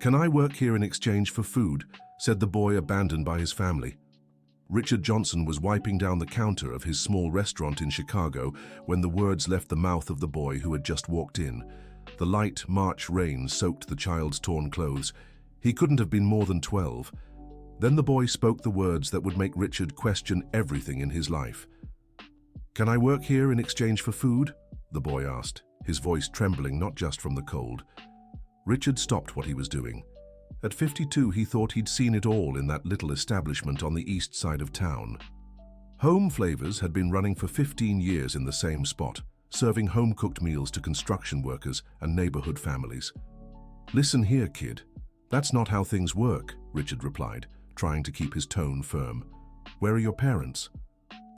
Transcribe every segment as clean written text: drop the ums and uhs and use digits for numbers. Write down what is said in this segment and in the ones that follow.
"Can I work here in exchange for food?" said the boy abandoned by his family. Richard Johnson was wiping down the counter of his small restaurant in Chicago when the words left the mouth of the boy who had just walked in. The light March rain soaked the child's torn clothes. He couldn't have been more than 12. Then the boy spoke the words that would make Richard question everything in his life. "Can I work here in exchange for food?" the boy asked, his voice trembling not just from the cold. Richard stopped what he was doing. At 52, he thought he'd seen it all in that little establishment on the east side of town. Home Flavors had been running for 15 years in the same spot, serving home-cooked meals to construction workers and neighborhood families. "Listen here, kid. That's not how things work," Richard replied, trying to keep his tone firm. "Where are your parents?"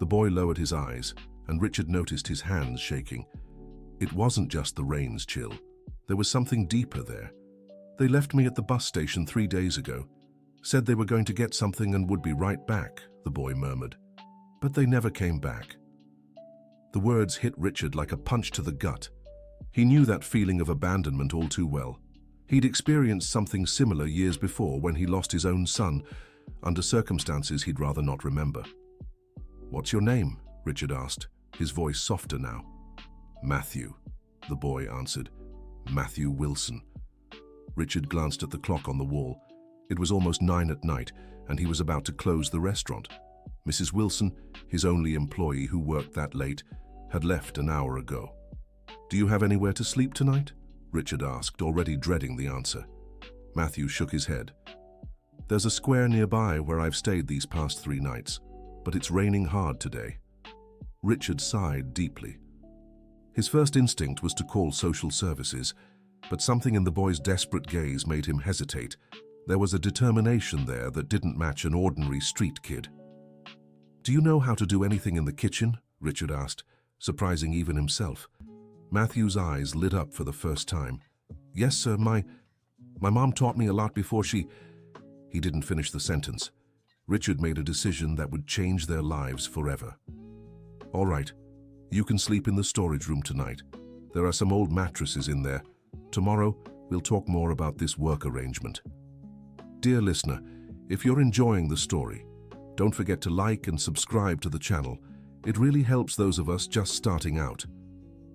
The boy lowered his eyes, and Richard noticed his hands shaking. It wasn't just the rain's chill. There was something deeper there. "They left me at the bus station 3 days ago. Said they were going to get something and would be right back," the boy murmured. "But they never came back." The words hit Richard like a punch to the gut. He knew that feeling of abandonment all too well. He'd experienced something similar years before when he lost his own son, under circumstances he'd rather not remember. "What's your name?" Richard asked, his voice softer now. "Matthew," the boy answered. "Matthew Wilson." Richard glanced at the clock on the wall. It was almost 9 at night, and he was about to close the restaurant. Mrs. Wilson, his only employee who worked that late, had left an hour ago. "Do you have anywhere to sleep tonight?" Richard asked, already dreading the answer. Matthew shook his head. "There's a square nearby where I've stayed these past 3 nights, but it's raining hard today." Richard sighed deeply. His first instinct was to call social services, but something in the boy's desperate gaze made him hesitate. There was a determination there that didn't match an ordinary street kid. "Do you know how to do anything in the kitchen?" Richard asked, surprising even himself. Matthew's eyes lit up for the first time. "Yes, sir, my mom taught me a lot before she—" He didn't finish the sentence. Richard made a decision that would change their lives forever. "All right, you can sleep in the storage room tonight. There are some old mattresses in there. Tomorrow, we'll talk more about this work arrangement." Dear listener, if you're enjoying the story, don't forget to like and subscribe to the channel. It really helps those of us just starting out.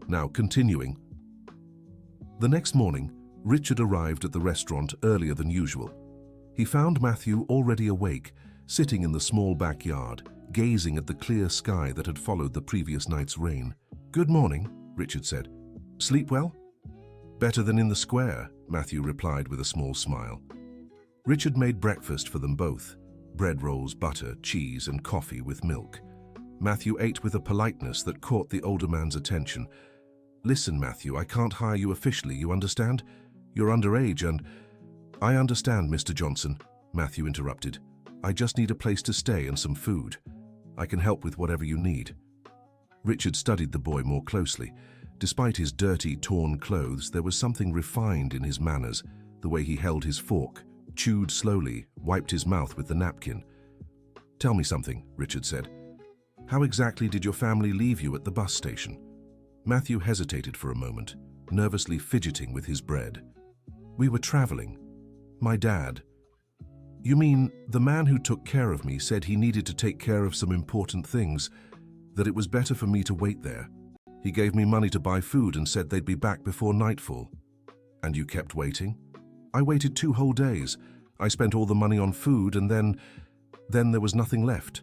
Now, continuing. The next morning, Richard arrived at the restaurant earlier than usual. He found Matthew already awake, sitting in the small backyard, gazing at the clear sky that had followed the previous night's rain. "Good morning," Richard said. "Sleep well?" "Better than in the square," Matthew replied with a small smile. Richard made breakfast for them both: bread rolls, butter, cheese, and coffee with milk. Matthew ate with a politeness that caught the older man's attention. "Listen, Matthew, I can't hire you officially, you understand? You're underage and—" "I understand, Mr. Johnson," Matthew interrupted. "I just need a place to stay and some food. I can help with whatever you need." Richard studied the boy more closely. Despite his dirty, torn clothes, there was something refined in his manners, the way he held his fork, chewed slowly, wiped his mouth with the napkin. "Tell me something," Richard said. "How exactly did your family leave you at the bus station?" Matthew hesitated for a moment, nervously fidgeting with his bread. "We were traveling. My dad—" "You mean the man who took care of me said he needed to take care of some important things, that it was better for me to wait there. He gave me money to buy food and said they'd be back before nightfall." "And you kept waiting?" "I waited 2 whole days. I spent all the money on food and then there was nothing left."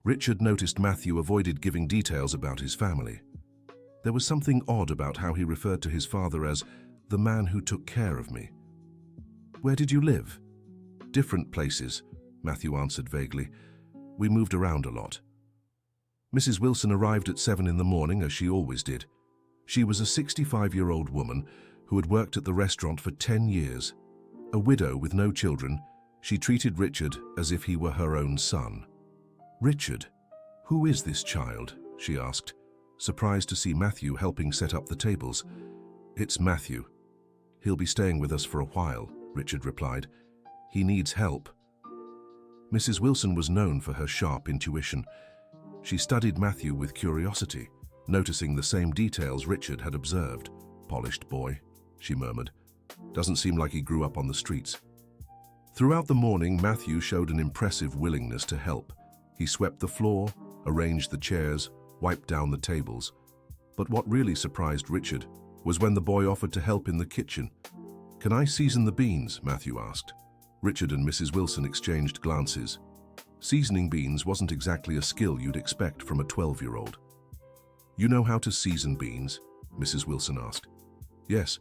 Richard noticed Matthew avoided giving details about his family. There was something odd about how he referred to his father as the man who took care of me. "Where did you live?" "Different places," Matthew answered vaguely. "We moved around a lot." Mrs. Wilson arrived at 7 in the morning, as she always did. She was a 65-year-old woman who had worked at the restaurant for 10 years. A widow with no children, she treated Richard as if he were her own son. "Richard, who is this child?" she asked, surprised to see Matthew helping set up the tables. "It's Matthew. He'll be staying with us for a while," Richard replied. "He needs help." Mrs. Wilson was known for her sharp intuition. She studied Matthew with curiosity, noticing the same details Richard had observed. "Polished boy," she murmured. Doesn't seem like he grew up on the streets. Throughout the morning, Matthew showed an impressive willingness to help. He swept the floor, arranged the chairs, wiped down the tables. But what really surprised Richard was when the boy offered to help in the kitchen. "Can I season the beans?" Matthew asked. Richard and Mrs. Wilson exchanged glances. Seasoning beans wasn't exactly a skill you'd expect from a 12-year-old. "You know how to season beans?" Mrs. Wilson asked. "Yes,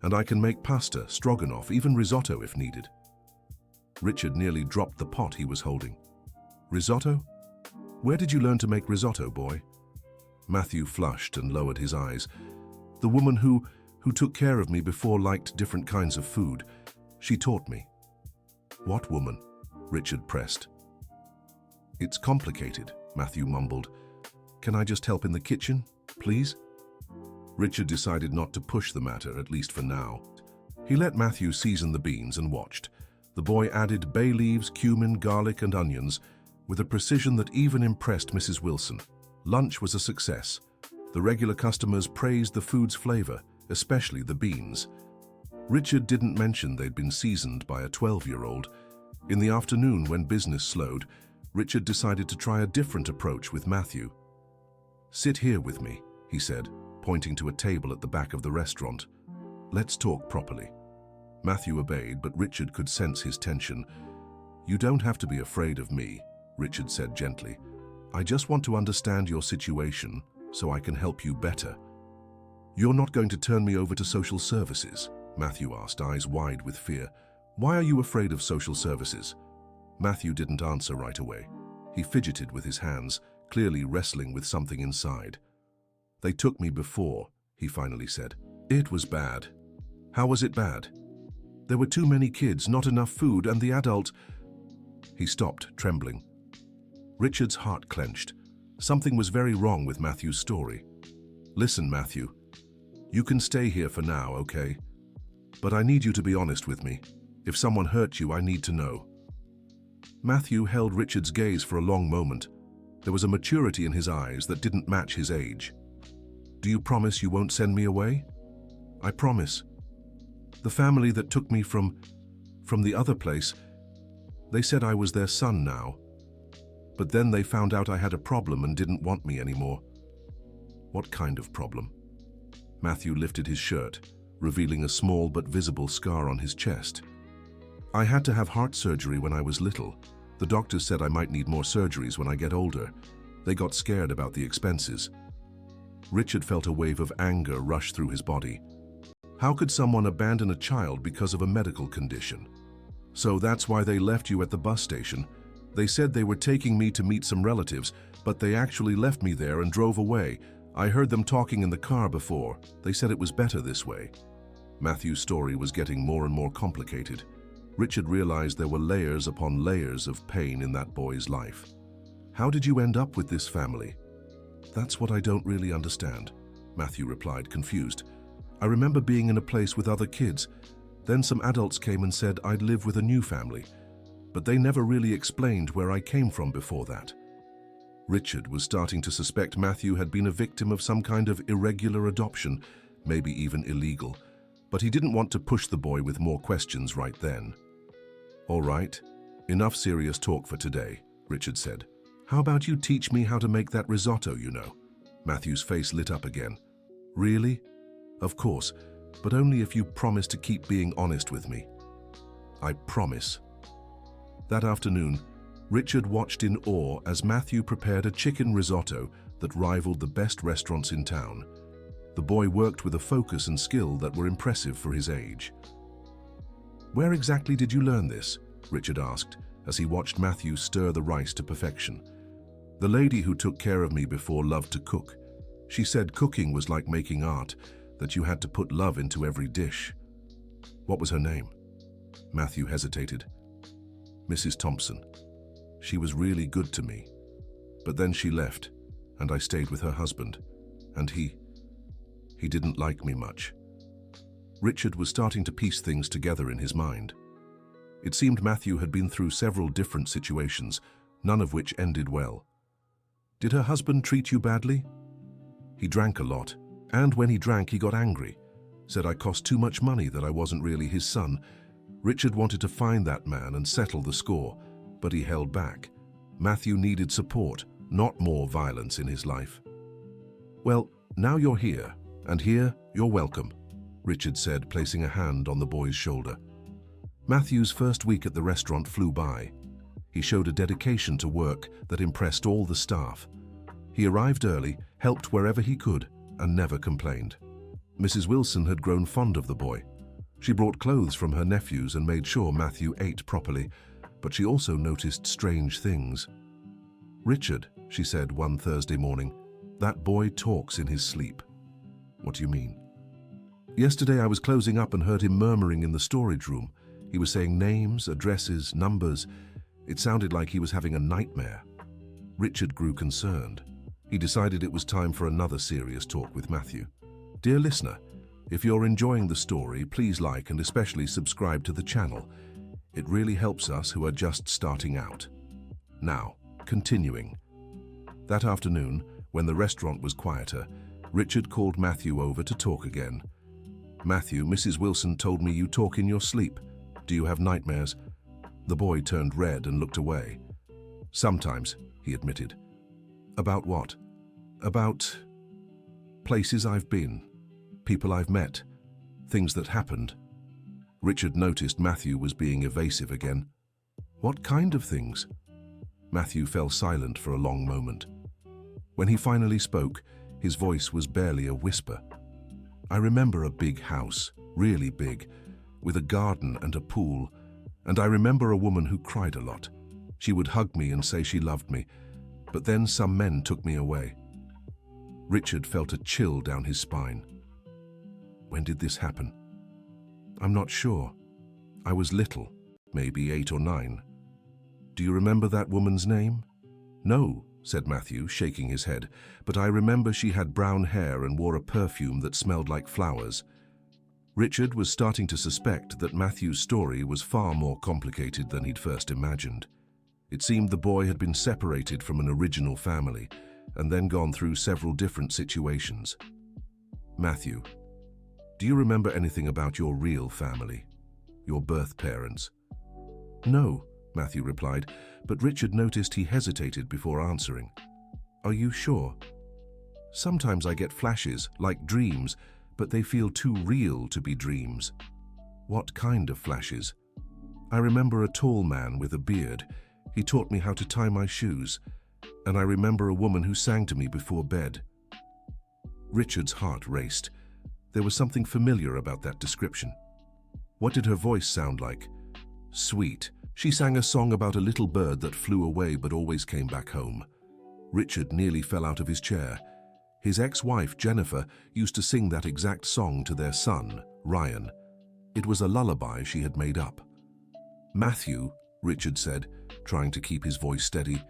and I can make pasta, stroganoff, even risotto if needed." Richard nearly dropped the pot he was holding. "Risotto? Where did you learn to make risotto, boy?" Matthew flushed and lowered his eyes. "The woman who took care of me before liked different kinds of food. She taught me." "What woman?" Richard pressed. "It's complicated," Matthew mumbled. "Can I just help in the kitchen, please?" Richard decided not to push the matter, at least for now. He let Matthew season the beans and watched. The boy added bay leaves, cumin, garlic, and onions with a precision that even impressed Mrs. Wilson. Lunch was a success. The regular customers praised the food's flavor, especially the beans. Richard didn't mention they'd been seasoned by a 12-year-old. In the afternoon, when business slowed, Richard decided to try a different approach with Matthew. "Sit here with me," he said, pointing to a table at the back of the restaurant. "Let's talk properly." Matthew obeyed, but Richard could sense his tension. "You don't have to be afraid of me," Richard said gently. "I just want to understand your situation so I can help you better." "You're not going to turn me over to social services?" Matthew asked, eyes wide with fear. "Why are you afraid of social services?" Matthew didn't answer right away. He fidgeted with his hands, clearly wrestling with something inside. "They took me before," he finally said. "It was bad." "How was it bad?" "There were too many kids, not enough food, and the adult—" He stopped, trembling. Richard's heart clenched. Something was very wrong with Matthew's story. "Listen, Matthew. You can stay here for now, okay? But I need you to be honest with me. If someone hurt you, I need to know." Matthew held Richard's gaze for a long moment. There was a maturity in his eyes that didn't match his age. "Do you promise you won't send me away?" "I promise. The family that took me from the other place, they said I was their son now. But then they found out I had a problem and didn't want me anymore." "What kind of problem?" Matthew lifted his shirt, revealing a small but visible scar on his chest. "I had to have heart surgery when I was little. The doctors said I might need more surgeries when I get older. They got scared about the expenses." Richard felt a wave of anger rush through his body. How could someone abandon a child because of a medical condition? "So that's why they left you at the bus station. They said they were taking me to meet some relatives, but they actually left me there and drove away. I heard them talking in the car before. They said it was better this way." Matthew's story was getting more and more complicated. Richard realized there were layers upon layers of pain in that boy's life. "How did you end up with this family?" "That's what I don't really understand," Matthew replied, confused. "I remember being in a place with other kids. Then some adults came and said I'd live with a new family. But they never really explained where I came from before that." Richard was starting to suspect Matthew had been a victim of some kind of irregular adoption, maybe even illegal. But he didn't want to push the boy with more questions right then. "All right, enough serious talk for today," Richard said. "How about you teach me how to make that risotto, you know?" Matthew's face lit up again. "Really?" "Of course, but only if you promise to keep being honest with me." "I promise." That afternoon, Richard watched in awe as Matthew prepared a chicken risotto that rivaled the best restaurants in town. The boy worked with a focus and skill that were impressive for his age. "Where exactly did you learn this?" Richard asked as he watched Matthew stir the rice to perfection. "The lady who took care of me before loved to cook. She said cooking was like making art, that you had to put love into every dish." "What was her name?" Matthew hesitated. "Mrs. Thompson. She was really good to me. But then she left, and I stayed with her husband, and he didn't like me much." Richard was starting to piece things together in his mind. It seemed Matthew had been through several different situations, none of which ended well. "Did her husband treat you badly?" "He drank a lot, and when he drank, he got angry. said I cost too much money, that I wasn't really his son. Richard wanted to find that man and settle the score, but he held back. Matthew needed support, not more violence in his life. Well, now you're here, and here you're welcome, Richard said, placing a hand on the boy's shoulder. Matthew's first week at the restaurant flew by. He showed a dedication to work that impressed all the staff. He arrived early, helped wherever he could, and never complained. Mrs. Wilson had grown fond of the boy. She brought clothes from her nephews and made sure Matthew ate properly, but she also noticed strange things. "Richard," she said one Thursday morning, "that boy talks in his sleep." "What do you mean?" "Yesterday I was closing up and heard him murmuring in the storage room. He was saying names, addresses, numbers. It sounded like he was having a nightmare." Richard grew concerned. He decided it was time for another serious talk with Matthew. Dear listener, if you're enjoying the story, please like and especially subscribe to the channel. It really helps us who are just starting out. Now, continuing. That afternoon, when the restaurant was quieter, Richard called Matthew over to talk again. "Matthew, Mrs. Wilson told me you talk in your sleep. Do you have nightmares?" The boy turned red and looked away. "Sometimes," he admitted. "About what?" "About places I've been, people I've met, things that happened." Richard noticed Matthew was being evasive again. "What kind of things?" Matthew fell silent for a long moment. When he finally spoke, his voice was barely a whisper. "I remember a big house, really big, with a garden and a pool, and I remember a woman who cried a lot. She would hug me and say she loved me, but then some men took me away." Richard felt a chill down his spine. "When did this happen?" "I'm not sure. I was little, maybe 8 or 9. "Do you remember that woman's name?" "No," said Matthew, shaking his head, "but I remember she had brown hair and wore a perfume that smelled like flowers." Richard was starting to suspect that Matthew's story was far more complicated than he'd first imagined. It seemed the boy had been separated from an original family and then gone through several different situations. "Matthew, do you remember anything about your real family, your birth parents?" "No," Matthew replied, but Richard noticed he hesitated before answering. "Are you sure?" "Sometimes I get flashes, like dreams, but they feel too real to be dreams." "What kind of flashes?" "I remember a tall man with a beard. He taught me how to tie my shoes, and I remember a woman who sang to me before bed." Richard's heart raced. There was something familiar about that description. What did her voice sound like? Sweet. She sang a song about a little bird that flew away but always came back home. Richard nearly fell out of his chair. His ex-wife, Jennifer, used to sing that exact song to their son, Ryan. It was a lullaby she had made up. "Matthew," Richard said, trying to keep his voice steady,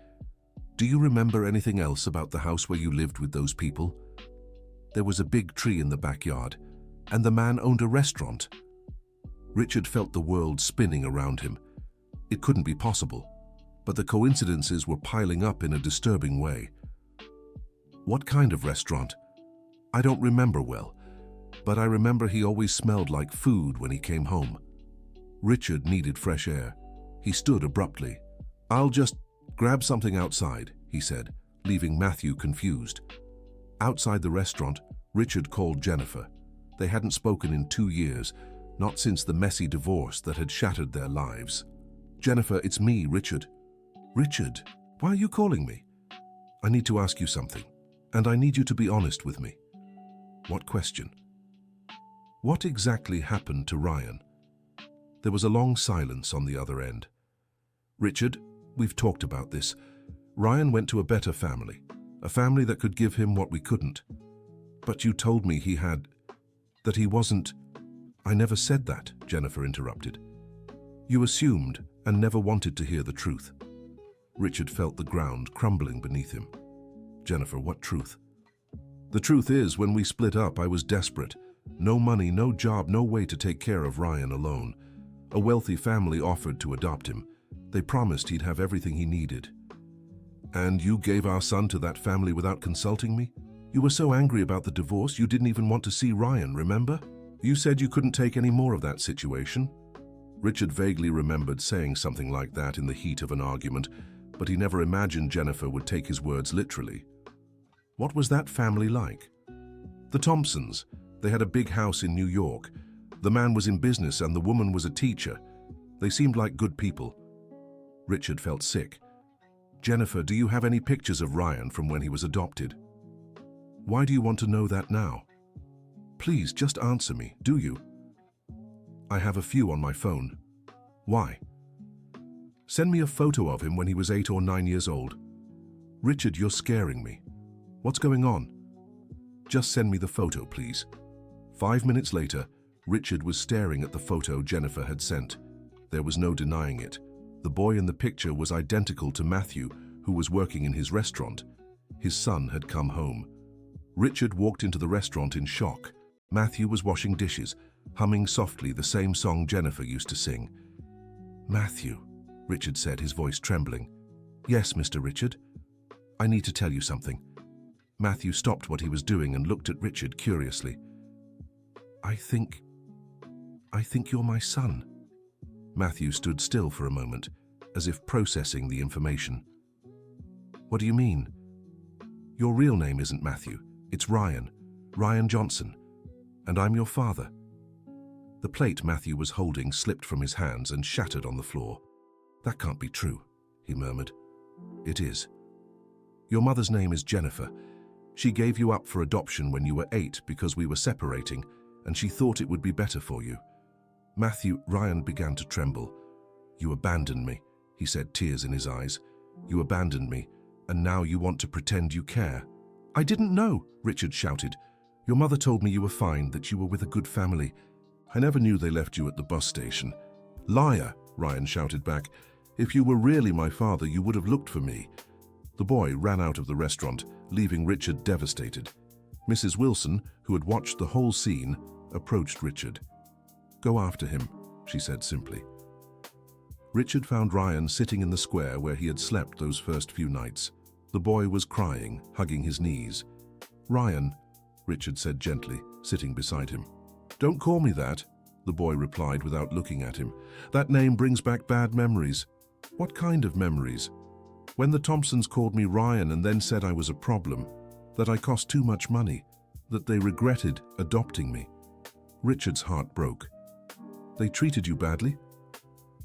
"do you remember anything else about the house where you lived with those people?" "There was a big tree in the backyard, and the man owned a restaurant." Richard felt the world spinning around him. It couldn't be possible, but the coincidences were piling up in a disturbing way. "What kind of restaurant?" "I don't remember well, but I remember he always smelled like food when he came home." Richard needed fresh air. He stood abruptly. "I'll just grab something outside," he said, leaving Matthew confused. Outside the restaurant, Richard called Jennifer. They hadn't spoken in 2 years, not since the messy divorce that had shattered their lives. "Jennifer, it's me, Richard." "Richard, why are you calling me?" "I need to ask you something, and I need you to be honest with me." "What question?" "What exactly happened to Ryan?" There was a long silence on the other end. "Richard, we've talked about this. Ryan went to a better family, a family that could give him what we couldn't. But you told me that he wasn't." "I never said that," Jennifer interrupted. "You assumed and never wanted to hear the truth." Richard felt the ground crumbling beneath him. "Jennifer, what truth?" "The truth is, when we split up, I was desperate. No money, no job, no way to take care of Ryan alone. A wealthy family offered to adopt him. They promised he'd have everything he needed." "And you gave our son to that family without consulting me? You were so angry about the divorce, you didn't even want to see Ryan, remember? You said you couldn't take any more of that situation? Richard vaguely remembered saying something like that in the heat of an argument, but he never imagined Jennifer would take his words literally. What was that family like? The Thompsons. They had a big house in New York. The man was in business and the woman was a teacher. They seemed like good people. Richard felt sick. Jennifer, do you have any pictures of Ryan from when he was adopted? Why do you want to know that now? Please, just answer me, do you? I have a few on my phone. Why? Send me a photo of him when he was 8 or 9 years old. Richard, you're scaring me. What's going on? Just send me the photo, please. 5 minutes later, Richard was staring at the photo Jennifer had sent. There was no denying it. The boy in the picture was identical to Matthew, who was working in his restaurant. His son had come home. Richard walked into the restaurant in shock. Matthew was washing dishes, humming softly the same song Jennifer used to sing. Matthew, Richard said, his voice trembling. Yes, Mr. Richard. I need to tell you something. Matthew stopped what he was doing and looked at Richard curiously. I think you're my son. Matthew stood still for a moment, as if processing the information. What do you mean? Your real name isn't Matthew. It's Ryan Johnson. And I'm your father. The plate Matthew was holding slipped from his hands and shattered on the floor. That can't be true, he murmured. It is. Your mother's name is Jennifer. She gave you up for adoption when you were 8 because we were separating, and she thought it would be better for you. Ryan began to tremble. You abandoned me, he said, tears in his eyes. You abandoned me, and now you want to pretend you care. I didn't know, Richard shouted. Your mother told me you were fine, that you were with a good family. I never knew they left you at the bus station. Liar, Ryan shouted back. If you were really my father, you would have looked for me. The boy ran out of the restaurant, leaving Richard devastated. Mrs. Wilson, who had watched the whole scene, approached Richard. Go after him, she said simply. Richard found Ryan sitting in the square where he had slept those first few nights. The boy was crying, hugging his knees. Ryan, Richard said gently, sitting beside him. Don't call me that, the boy replied without looking at him. That name brings back bad memories. What kind of memories? When the Thompsons called me Ryan and then said I was a problem, that I cost too much money, that they regretted adopting me. Richard's heart broke. They treated you badly?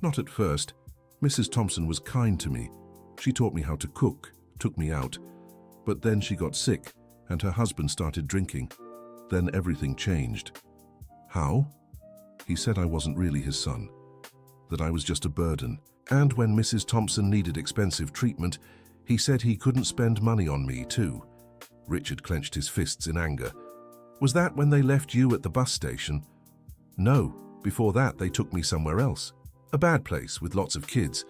Not at first. Mrs. Thompson was kind to me. She taught me how to cook, took me out. But then she got sick, and her husband started drinking. Then everything changed. How? He said I wasn't really his son, that I was just a burden. And when Mrs. Thompson needed expensive treatment, he said he couldn't spend money on me too. Richard clenched his fists in anger. Was that when they left you at the bus station? No, before that they took me somewhere else. A bad place with lots of kids.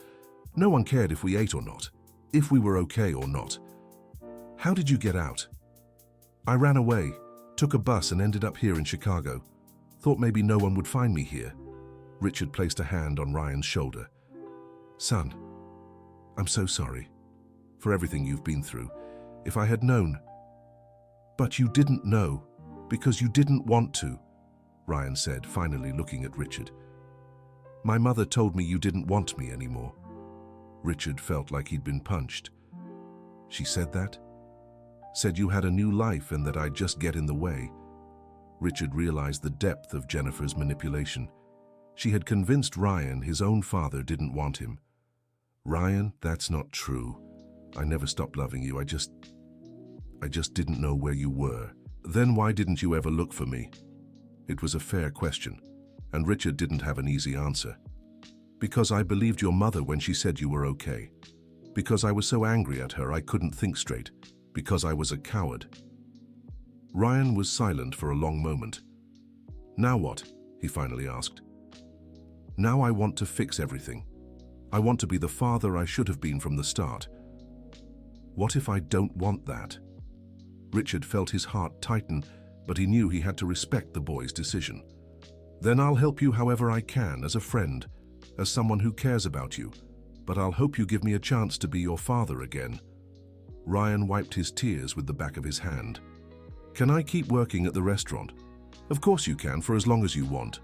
No one cared if we ate or not, if we were okay or not. How did you get out? I ran away, took a bus and ended up here in Chicago. Thought maybe no one would find me here. Richard placed a hand on Ryan's shoulder. Son, I'm so sorry for everything you've been through. If I had known. But you didn't know, because you didn't want to, Ryan said, finally looking at Richard. My mother told me you didn't want me anymore. Richard felt like he'd been punched. She said that? Said you had a new life and that I'd just get in the way. Richard realized the depth of Jennifer's manipulation. She had convinced Ryan his own father didn't want him. Ryan, that's not true. I never stopped loving you. I just didn't know where you were. Then why didn't you ever look for me? It was a fair question, and Richard didn't have an easy answer. Because I believed your mother when she said you were okay. Because I was so angry at her I couldn't think straight. Because I was a coward. Ryan was silent for a long moment. Now what? He finally asked. Now I want to fix everything. I want to be the father I should have been from the start. What if I don't want that? Richard felt his heart tighten, but he knew he had to respect the boy's decision. Then I'll help you however I can, as a friend, as someone who cares about you, but I'll hope you give me a chance to be your father again. Ryan wiped his tears with the back of his hand. Can I keep working at the restaurant? Of course you can, for as long as you want.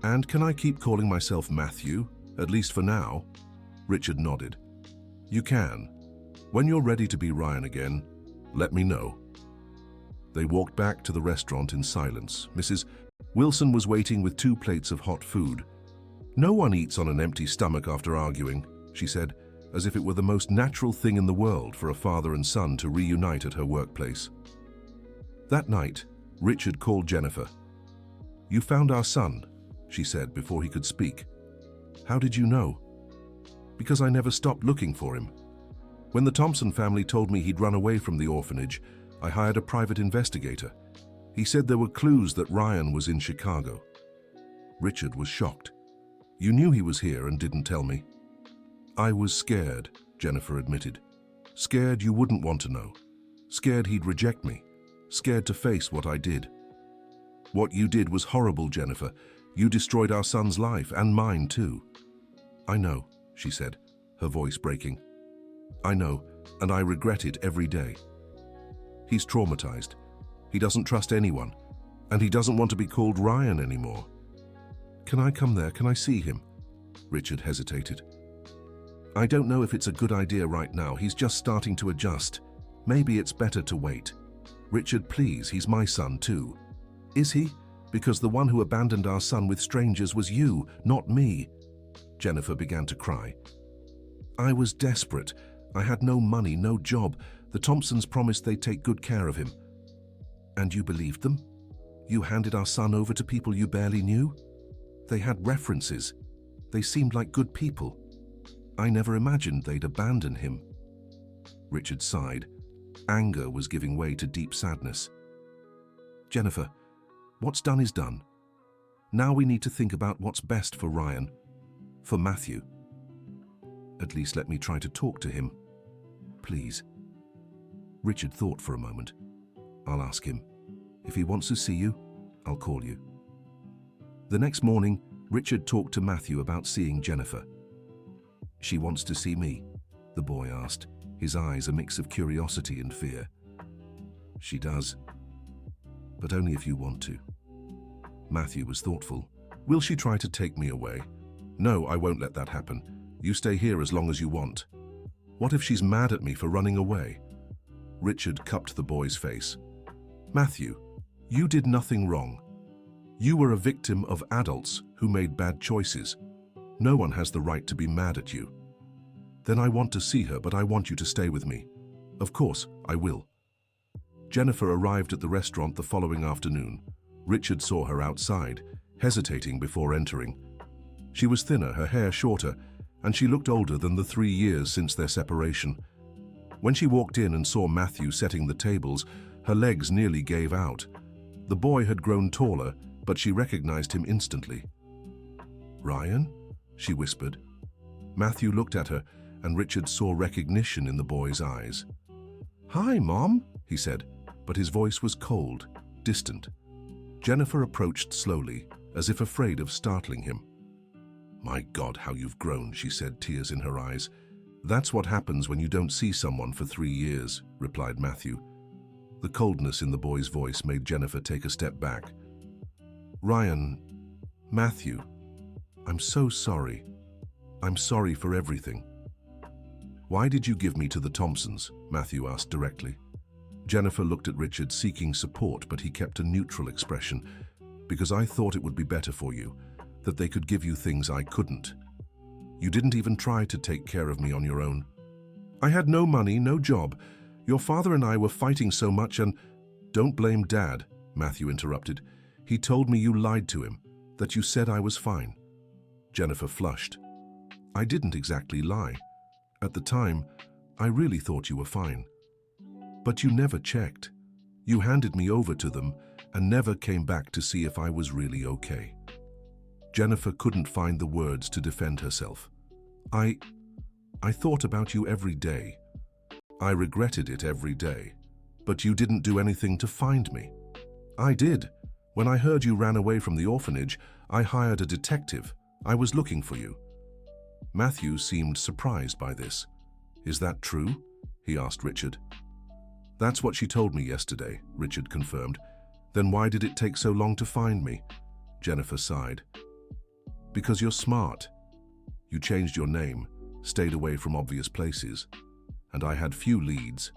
And can I keep calling myself Matthew, at least for now? Richard nodded. You can. When you're ready to be Ryan again, let me know. They walked back to the restaurant in silence. Mrs. Wilson was waiting with 2 plates of hot food. No one eats on an empty stomach after arguing, she said, as if it were the most natural thing in the world for a father and son to reunite at her workplace. That night, Richard called Jennifer. You found our son, she said before he could speak. How did you know? Because I never stopped looking for him. When the Thompson family told me he'd run away from the orphanage, I hired a private investigator. He said there were clues that Ryan was in Chicago. Richard was shocked. You knew he was here and didn't tell me. I was scared, Jennifer admitted. Scared you wouldn't want to know. Scared he'd reject me. Scared to face what I did. What you did was horrible, Jennifer. You destroyed our son's life, and mine too. I know, she said, her voice breaking. I know, and I regret it every day. He's traumatized. He doesn't trust anyone, and he doesn't want to be called Ryan anymore. Can I come there? Can I see him? Richard hesitated. I don't know if it's a good idea right now. He's just starting to adjust. Maybe it's better to wait. Richard, please, he's my son too. Is he? Because the one who abandoned our son with strangers was you, not me. Jennifer began to cry. I was desperate. I had no money, no job. The Thompsons promised they'd take good care of him. And you believed them? You handed our son over to people you barely knew? They had references. They seemed like good people. I never imagined they'd abandon him. Richard sighed. Anger was giving way to deep sadness. Jennifer, what's done is done. Now we need to think about what's best for Ryan, for Matthew. At least let me try to talk to him. Please. Richard thought for a moment. I'll ask him. If he wants to see you, I'll call you. The next morning, Richard talked to Matthew about seeing Jennifer. She wants to see me, the boy asked, his eyes a mix of curiosity and fear. She does, but only if you want to. Matthew was thoughtful. Will she try to take me away? No, I won't let that happen. You stay here as long as you want. What if she's mad at me for running away? Richard cupped the boy's face. Matthew, you did nothing wrong. You were a victim of adults who made bad choices. No one has the right to be mad at you. Then I want to see her, but I want you to stay with me. Of course, I will. Jennifer arrived at the restaurant the following afternoon. Richard saw her outside, hesitating before entering. She was thinner, her hair shorter, and she looked older than the 3 years since their separation. When she walked in and saw Matthew setting the tables, her legs nearly gave out. The boy had grown taller, but she recognized him instantly. Ryan? She whispered. Matthew looked at her, and Richard saw recognition in the boy's eyes. Hi, Mom, he said, but his voice was cold, distant. Jennifer approached slowly, as if afraid of startling him. My God, how you've grown, she said, tears in her eyes. That's what happens when you don't see someone for 3 years, replied Matthew. The coldness in the boy's voice made Jennifer take a step back. Ryan, Matthew, I'm so sorry. I'm sorry for everything. Why did you give me to the Thompsons? Matthew asked directly. Jennifer looked at Richard, seeking support, but he kept a neutral expression. Because I thought it would be better for you, that they could give you things I couldn't. You didn't even try to take care of me on your own. I had no money, no job. Your father and I were fighting so much and— Don't blame Dad, Matthew interrupted. He told me you lied to him, that you said I was fine. Jennifer flushed. I didn't exactly lie. At the time, I really thought you were fine. But you never checked. You handed me over to them and never came back to see if I was really okay. Jennifer couldn't find the words to defend herself. I thought about you every day. I regretted it every day. But you didn't do anything to find me. I did. When I heard you ran away from the orphanage, I hired a detective. I was looking for you. Matthew seemed surprised by this. Is that true? He asked Richard. That's what she told me yesterday, Richard confirmed. Then why did it take so long to find me? Jennifer sighed. Because you're smart. You changed your name, stayed away from obvious places, and I had few leads.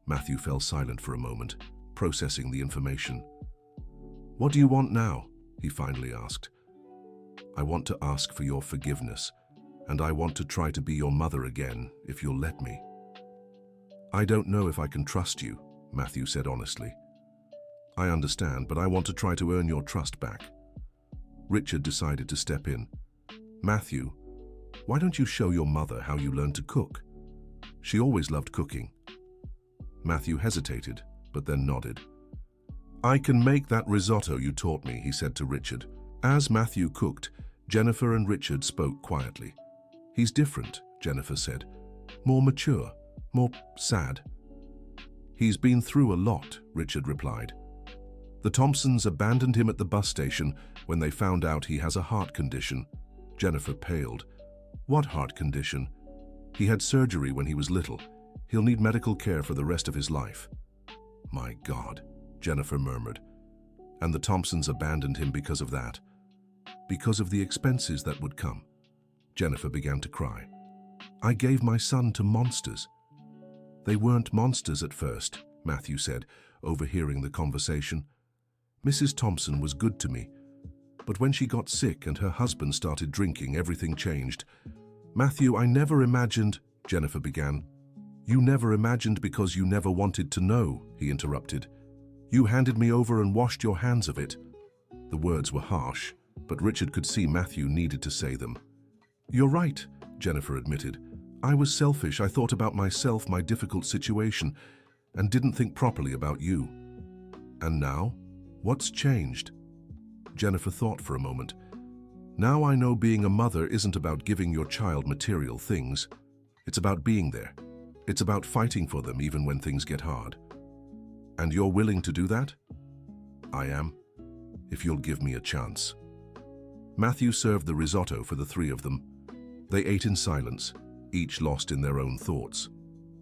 Matthew fell silent for a moment, processing the information. What do you want now? He finally asked. I want to ask for your forgiveness, and I want to try to be your mother again, if you'll let me. I don't know if I can trust you, Matthew said honestly. I understand, but I want to try to earn your trust back. Richard decided to step in. Matthew, why don't you show your mother how you learned to cook? She always loved cooking. Matthew hesitated, but then nodded. I can make that risotto you taught me, he said to Richard. As Matthew cooked, Jennifer and Richard spoke quietly. He's different, Jennifer said. More mature, more sad. He's been through a lot, Richard replied. The Thompsons abandoned him at the bus station when they found out he has a heart condition. Jennifer paled. What heart condition? He had surgery when he was little. He'll need medical care for the rest of his life. My God, Jennifer murmured. And the Thompsons abandoned him because of that. Because of the expenses that would come. Jennifer began to cry. I gave my son to monsters. They weren't monsters at first, Matthew said, overhearing the conversation. Mrs. Thompson was good to me. But when she got sick and her husband started drinking, everything changed. Matthew, I never imagined, Jennifer began. You never imagined because you never wanted to know, he interrupted. You handed me over and washed your hands of it. The words were harsh, but Richard could see Matthew needed to say them. You're right, Jennifer admitted. I was selfish. I thought about myself, my difficult situation, and didn't think properly about you. And now? What's changed? Jennifer thought for a moment. Now I know being a mother isn't about giving your child material things. It's about being there. It's about fighting for them even when things get hard. And you're willing to do that? I am, if you'll give me a chance. Matthew served the risotto for the three of them. They ate in silence, each lost in their own thoughts.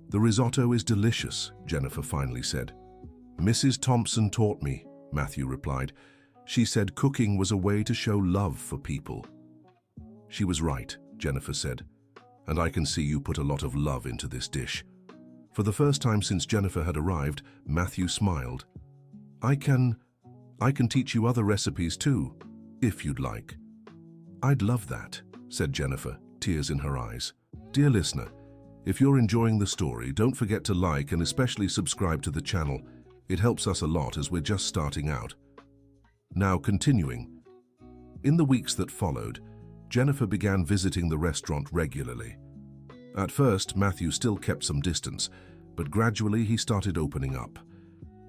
The risotto is delicious, Jennifer finally said. Mrs. Thompson taught me, Matthew replied. She said cooking was a way to show love for people. She was right, Jennifer said, and I can see you put a lot of love into this dish. For the first time since Jennifer had arrived, Matthew smiled. I can teach you other recipes too, if you'd like. I'd love that, said Jennifer, tears in her eyes. Dear listener, if you're enjoying the story, don't forget to like and especially subscribe to the channel. It helps us a lot as we're just starting out. Now continuing. In the weeks that followed, Jennifer began visiting the restaurant regularly. At first, Matthew still kept some distance, but gradually he started opening up.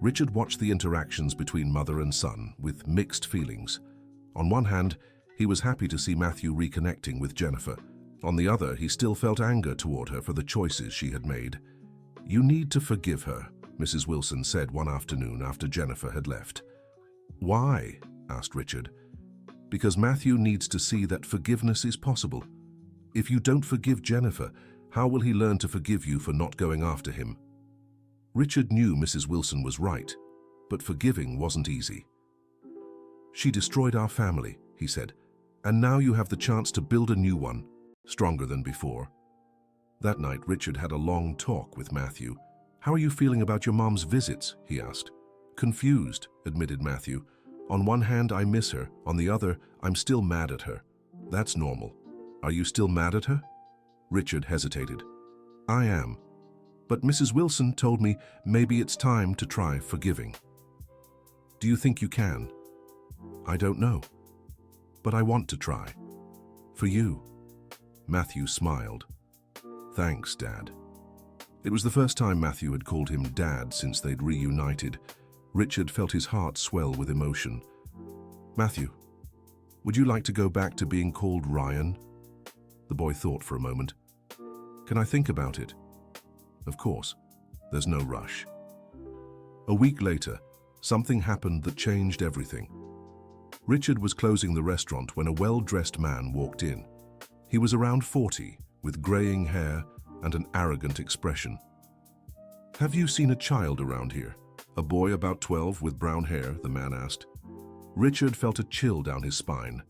Richard watched the interactions between mother and son with mixed feelings. On one hand, he was happy to see Matthew reconnecting with Jennifer. On the other, he still felt anger toward her for the choices she had made. You need to forgive her, Mrs. Wilson said one afternoon after Jennifer had left. Why? Asked Richard. Because Matthew needs to see that forgiveness is possible. If you don't forgive Jennifer, how will he learn to forgive you for not going after him? Richard knew Mrs. Wilson was right, but forgiving wasn't easy. She destroyed our family, he said, and now you have the chance to build a new one, stronger than before. That night, Richard had a long talk with Matthew. How are you feeling about your mom's visits? He asked. Confused, admitted Matthew. On one hand, I miss her. On the other, I'm still mad at her. That's normal. Are you still mad at her? Richard hesitated. I am. But Mrs. Wilson told me maybe it's time to try forgiving. Do you think you can? I don't know. But I want to try. For you. Matthew smiled. Thanks, Dad. It was the first time Matthew had called him Dad since they'd reunited. Richard felt his heart swell with emotion. Matthew, would you like to go back to being called Ryan? The boy thought for a moment. Can I think about it? Of course. There's no rush. A week later, something happened that changed everything. Richard was closing the restaurant when a well-dressed man walked in. He was around 40, with graying hair and an arrogant expression. Have you seen a child around here? A boy about 12 with brown hair, the man asked. Richard felt a chill down his spine.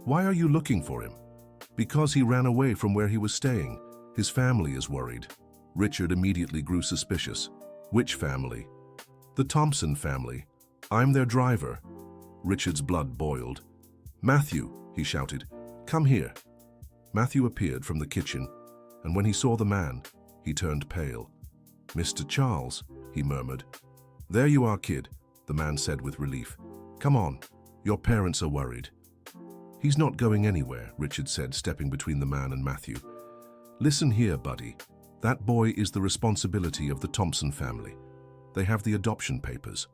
Why are you looking for him? Because he ran away from where he was staying. His family is worried. Richard immediately grew suspicious. Which family? The Thompson family. I'm their driver. Richard's blood boiled. Matthew, he shouted, come here. Matthew appeared from the kitchen, and when he saw the man, he turned pale. Mr. Charles, he murmured. There you are, kid, the man said with relief. Come on, your parents are worried. He's not going anywhere, Richard said, stepping between the man and Matthew. Listen here, buddy. That boy is the responsibility of the Thompson family. They have the adoption papers.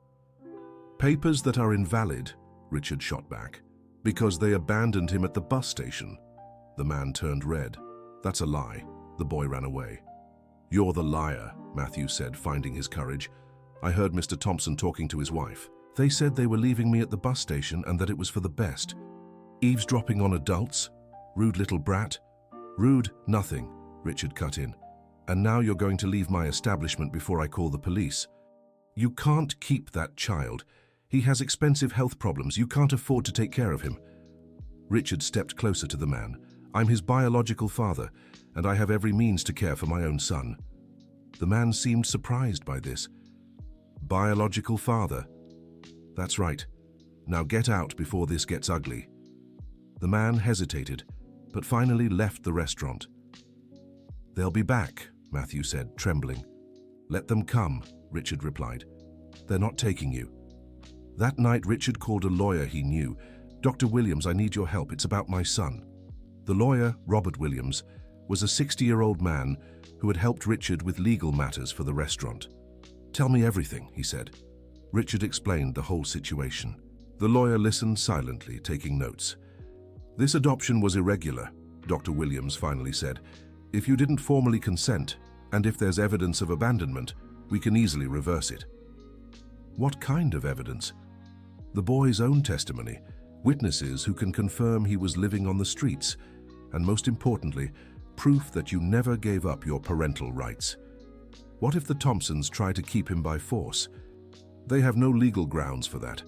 Papers that are invalid, Richard shot back, because they abandoned him at the bus station. The man turned red. That's a lie. The boy ran away. You're the liar, Matthew said, finding his courage. I heard Mr. Thompson talking to his wife. They said they were leaving me at the bus station and that it was for the best. Eavesdropping on adults? Rude little brat? Rude, nothing, Richard cut in. And now you're going to leave my establishment before I call the police. You can't keep that child. He has expensive health problems. You can't afford to take care of him. Richard stepped closer to the man. I'm his biological father, and I have every means to care for my own son. The man seemed surprised by this. Biological father? That's right. Now get out before this gets ugly. The man hesitated, but finally left the restaurant. They'll be back, Matthew said, trembling. Let them come, Richard replied. They're not taking you. That night, Richard called a lawyer he knew. Dr. Williams, I need your help. It's about my son. The lawyer, Robert Williams, was a 60-year-old man who had helped Richard with legal matters for the restaurant. Tell me everything, he said. Richard explained the whole situation. The lawyer listened silently, taking notes. This adoption was irregular, Dr. Williams finally said. If you didn't formally consent, and if there's evidence of abandonment, we can easily reverse it. What kind of evidence? The boy's own testimony, witnesses who can confirm he was living on the streets, and most importantly, proof that you never gave up your parental rights. What if the Thompsons try to keep him by force? They have no legal grounds for that,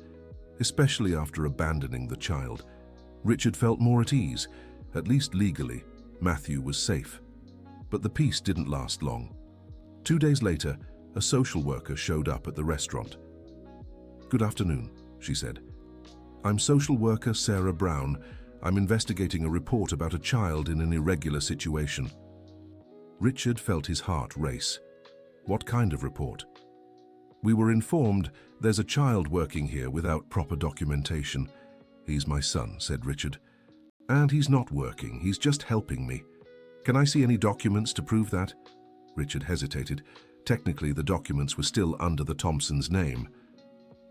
especially after abandoning the child. Richard felt more at ease. At least legally, Matthew was safe. But the peace didn't last long. 2 days later, a social worker showed up at the restaurant. Good afternoon, she said. I'm social worker Sarah Brown. I'm investigating a report about a child in an irregular situation. Richard felt his heart race. What kind of report? We were informed there's a child working here without proper documentation. He's my son, said Richard. And he's not working, he's just helping me. Can I see any documents to prove that? Richard hesitated. Technically, the documents were still under the Thompsons' name.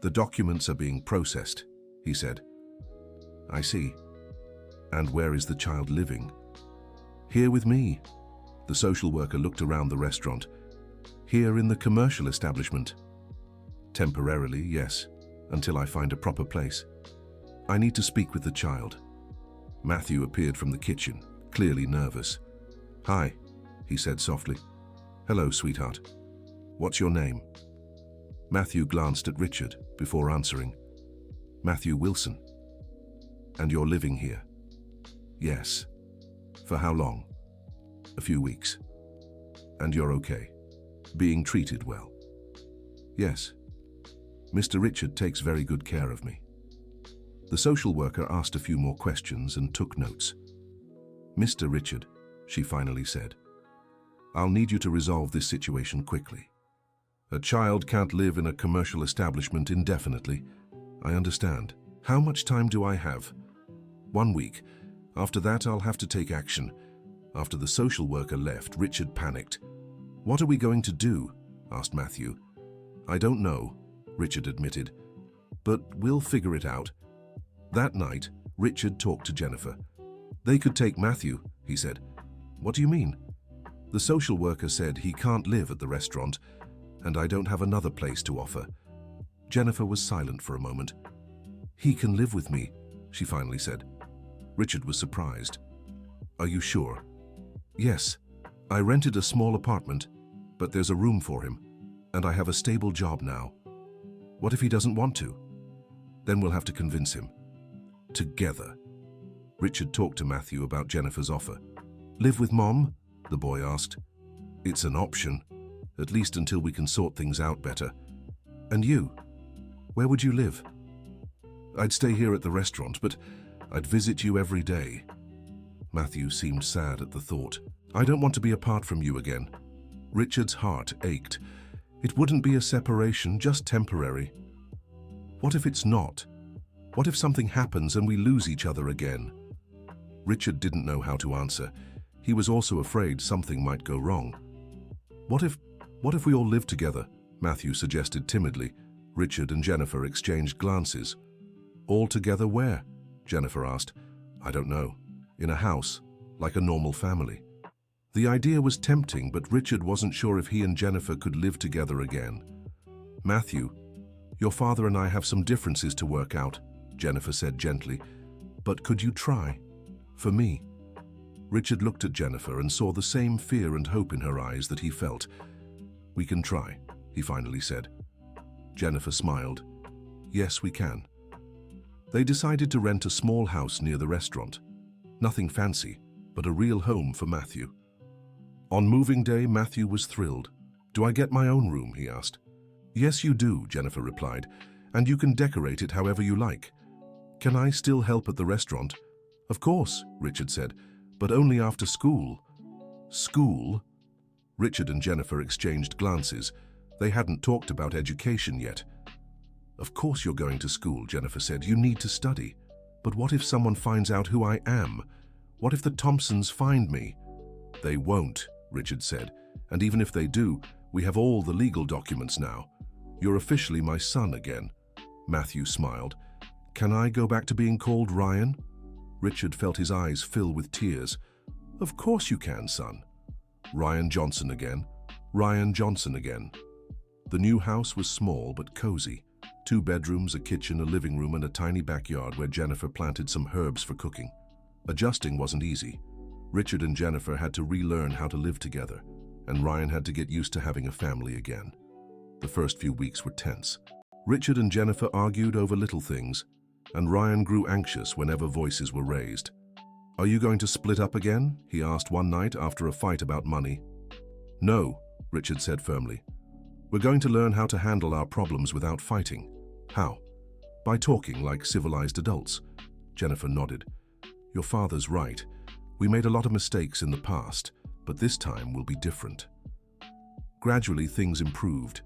The documents are being processed, he said. I see. And where is the child living? Here with me. The social worker looked around the restaurant. Here in the commercial establishment. Temporarily, yes, until I find a proper place. I need to speak with the child. Matthew appeared from the kitchen, clearly nervous. Hi, he said softly. Hello, sweetheart. What's your name? Matthew glanced at Richard before answering. Matthew Wilson. And you're living here? Yes. For how long? A few weeks. And you're okay? Being treated well? Yes. Mr. Richard takes very good care of me. The social worker asked a few more questions and took notes. Mr. Richard, she finally said, I'll need you to resolve this situation quickly. A child can't live in a commercial establishment indefinitely. I understand. How much time do I have? 1 week. After that, I'll have to take action. After the social worker left, Richard panicked. What are we going to do? Asked Matthew. I don't know, Richard admitted. But we'll figure it out. That night, Richard talked to Jennifer. They could take Matthew, he said. What do you mean? The social worker said he can't live at the restaurant, and I don't have another place to offer. Jennifer was silent for a moment. He can live with me, she finally said. Richard was surprised. Are you sure? Yes. I rented a small apartment, but there's a room for him, and I have a stable job now. What if he doesn't want to? Then we'll have to convince him. Together. Richard talked to Matthew about Jennifer's offer. Live with Mom? The boy asked. It's an option, at least until we can sort things out better. And you? Where would you live? I'd stay here at the restaurant, but I'd visit you every day. Matthew seemed sad at the thought. I don't want to be apart from you again. Richard's heart ached. It wouldn't be a separation, just temporary. What if it's not? What if something happens and we lose each other again? Richard didn't know how to answer. He was also afraid something might go wrong. What if we all live together? Matthew suggested timidly. Richard and Jennifer exchanged glances. All together where? Jennifer asked. I don't know. In a house, like a normal family. The idea was tempting, but Richard wasn't sure if he and Jennifer could live together again. Matthew, your father and I have some differences to work out, Jennifer said gently. But could you try? For me? Richard looked at Jennifer and saw the same fear and hope in her eyes that he felt. We can try, he finally said. Jennifer smiled. Yes, we can. They decided to rent a small house near the restaurant. Nothing fancy, but a real home for Matthew. On moving day, Matthew was thrilled. Do I get my own room? He asked. Yes, you do, Jennifer replied, and you can decorate it however you like. Can I still help at the restaurant? Of course, Richard said, but only after school. School? Richard and Jennifer exchanged glances. They hadn't talked about education yet. Of course you're going to school, Jennifer said. You need to study. But what if someone finds out who I am? What if the Thompsons find me? They won't, Richard said. And even if they do, we have all the legal documents now. You're officially my son again. Matthew smiled. Can I go back to being called Ryan? Richard felt his eyes fill with tears. Of course you can, son. Ryan Johnson again. Ryan Johnson again. The new house was small but cozy. 2 bedrooms, a kitchen, a living room, and a tiny backyard where Jennifer planted some herbs for cooking. Adjusting wasn't easy. Richard and Jennifer had to relearn how to live together, and Ryan had to get used to having a family again. The first few weeks were tense. Richard and Jennifer argued over little things, and Ryan grew anxious whenever voices were raised. Are you going to split up again? He asked one night after a fight about money. No, Richard said firmly. We're going to learn how to handle our problems without fighting. How? By talking like civilized adults. Jennifer nodded. Your father's right. We made a lot of mistakes in the past, but this time will be different. Gradually, things improved.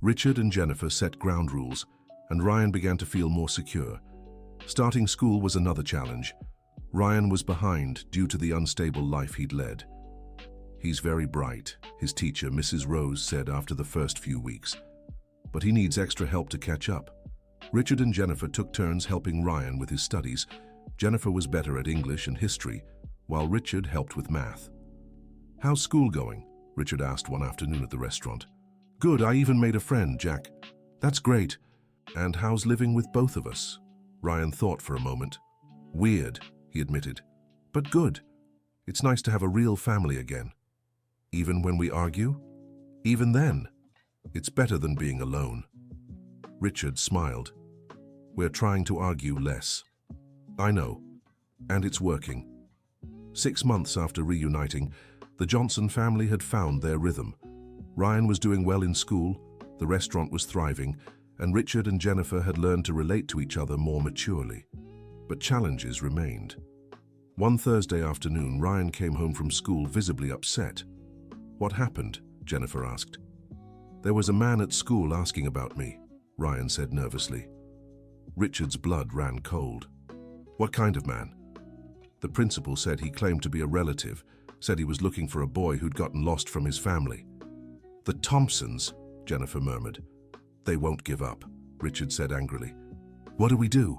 Richard and Jennifer set ground rules, and Ryan began to feel more secure. Starting school was another challenge. Ryan was behind due to the unstable life he'd led. He's very bright, his teacher, Mrs. Rose, said after the first few weeks. But he needs extra help to catch up. Richard and Jennifer took turns helping Ryan with his studies. Jennifer was better at English and history, while Richard helped with math. How's school going? Richard asked one afternoon at the restaurant. Good, I even made a friend, Jack. That's great. And how's living with both of us? Ryan thought for a moment. Weird, he admitted. But good. It's nice to have a real family again. Even when we argue? Even then. It's better than being alone. Richard smiled. We're trying to argue less. I know. And it's working. 6 months after reuniting, the Johnson family had found their rhythm. Ryan was doing well in school, the restaurant was thriving, and Richard and Jennifer had learned to relate to each other more maturely. But challenges remained. One Thursday afternoon, Ryan came home from school visibly upset. What happened? Jennifer asked. There was a man at school asking about me, Ryan said nervously. Richard's blood ran cold. What kind of man? The principal said he claimed to be a relative, said he was looking for a boy who'd gotten lost from his family. The Thompsons, Jennifer murmured. They won't give up, Richard said angrily. What do we do?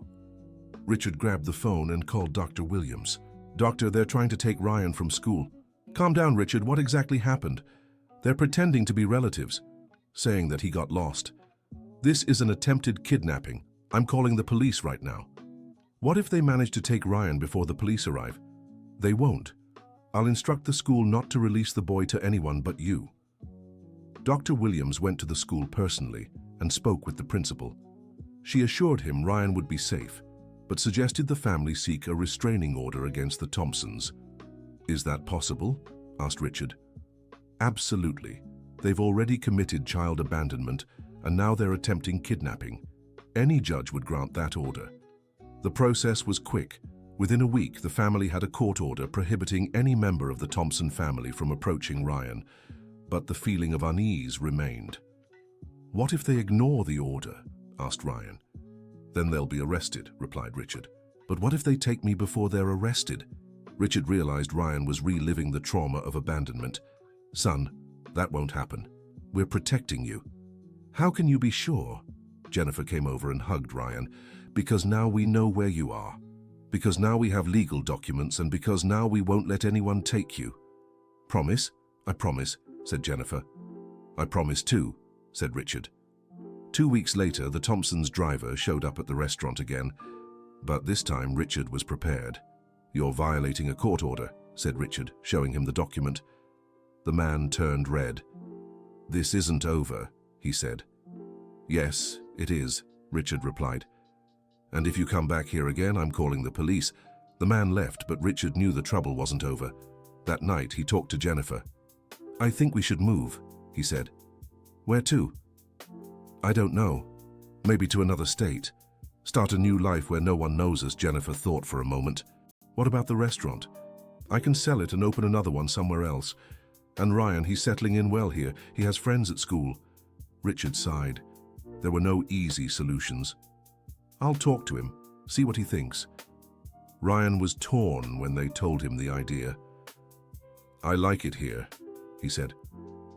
Richard grabbed the phone and called Dr. Williams. Doctor, they're trying to take Ryan from school. Calm down, Richard. What exactly happened? They're pretending to be relatives, saying that he got lost. This is an attempted kidnapping. I'm calling the police right now. What if they manage to take Ryan before the police arrive? They won't. I'll instruct the school not to release the boy to anyone but you. Dr. Williams went to the school personally, and spoke with the principal. She assured him Ryan would be safe, but suggested the family seek a restraining order against the Thompsons. "Is that possible?" asked Richard. "Absolutely. They've already committed child abandonment, and now they're attempting kidnapping. Any judge would grant that order." The process was quick. Within a week, the family had a court order prohibiting any member of the Thompson family from approaching Ryan, but the feeling of unease remained. "What if they ignore the order?" asked Ryan. "Then they'll be arrested," replied Richard. "But what if they take me before they're arrested?" Richard realized Ryan was reliving the trauma of abandonment. "Son, that won't happen. We're protecting you." "How can you be sure?" Jennifer came over and hugged Ryan. "Because now we know where you are. Because now we have legal documents, and because now we won't let anyone take you." "Promise?" "I promise," said Jennifer. "I promise too," said Richard. 2 weeks later, the Thompsons' driver showed up at the restaurant again, but this time Richard was prepared. "You're violating a court order," said Richard, showing him the document. The man turned red. "This isn't over," he said. "Yes, it is," Richard replied. "And if you come back here again, I'm calling the police." The man left, but Richard knew the trouble wasn't over. That night, he talked to Jennifer. "I think we should move," he said. "Where to?" "I don't know. Maybe to another state. Start a new life where no one knows us," Jennifer thought for a moment. "What about the restaurant? I can sell it and open another one somewhere else. And Ryan, he's settling in well here. He has friends at school." Richard sighed. There were no easy solutions. "I'll talk to him, see what he thinks." Ryan was torn when they told him the idea. "I like it here," he said.